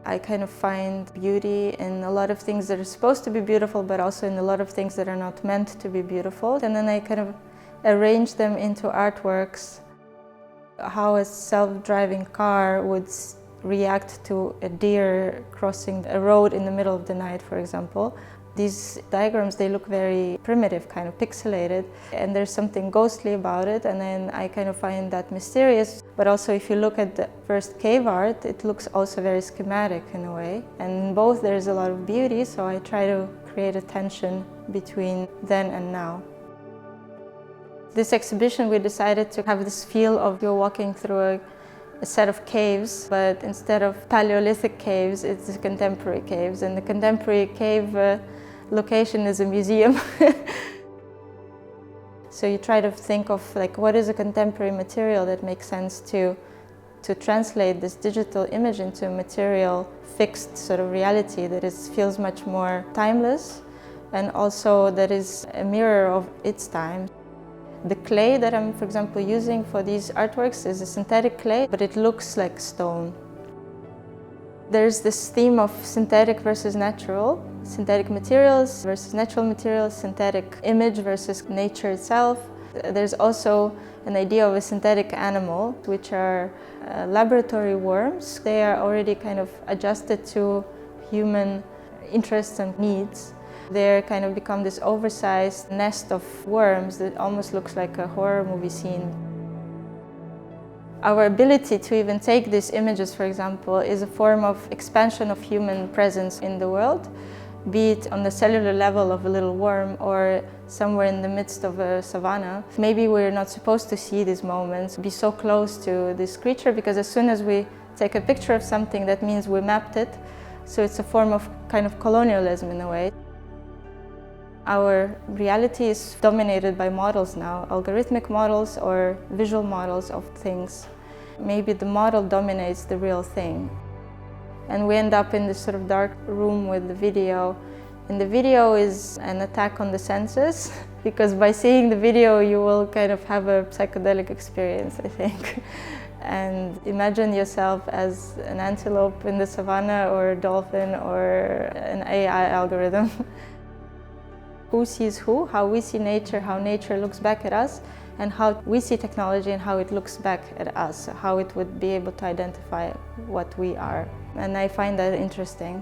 I kind of find beauty in a lot of things that are supposed to be beautiful, but also in a lot of things that are not meant to be beautiful. And then I kind of arrange them into artworks. How a self-driving car would react to a deer crossing a road in the middle of the night, for example. These diagrams, they look very primitive, kind of pixelated, and there's something ghostly about it, and then I kind of find that mysterious. But also if you look at the first cave art, it looks also very schematic in a way. And in both there's a lot of beauty, so I try to create a tension between then and now. This exhibition, we decided to have this feel of you're walking through a set of caves, but instead of Paleolithic caves, it's contemporary caves. And the contemporary cave location is a museum. So you try to think of what is a contemporary material that makes sense to translate this digital image into a material fixed sort of reality that feels much more timeless and also that is a mirror of its time. The clay that I'm, for example, using for these artworks is a synthetic clay, but it looks like stone. There's this theme of synthetic versus natural, synthetic materials versus natural materials, synthetic image versus nature itself. There's also an idea of a synthetic animal, which are laboratory worms. They are already kind of adjusted to human interests and needs. They kind of become this oversized nest of worms that almost looks like a horror movie scene. Our ability to even take these images, for example, is a form of expansion of human presence in the world, be it on the cellular level of a little worm or somewhere in the midst of a savanna. Maybe we're not supposed to see these moments, be so close to this creature, because as soon as we take a picture of something, that means we mapped it. So it's a form of kind of colonialism in a way. Our reality is dominated by models now, algorithmic models or visual models of things. Maybe the model dominates the real thing. And we end up in this sort of dark room with the video. And the video is an attack on the senses, because by seeing the video you will kind of have a psychedelic experience, I think. And imagine yourself as an antelope in the savannah or a dolphin or an AI algorithm. Who sees who, how we see nature, how nature looks back at us, and how we see technology and how it looks back at us, how it would be able to identify what we are. And I find that interesting.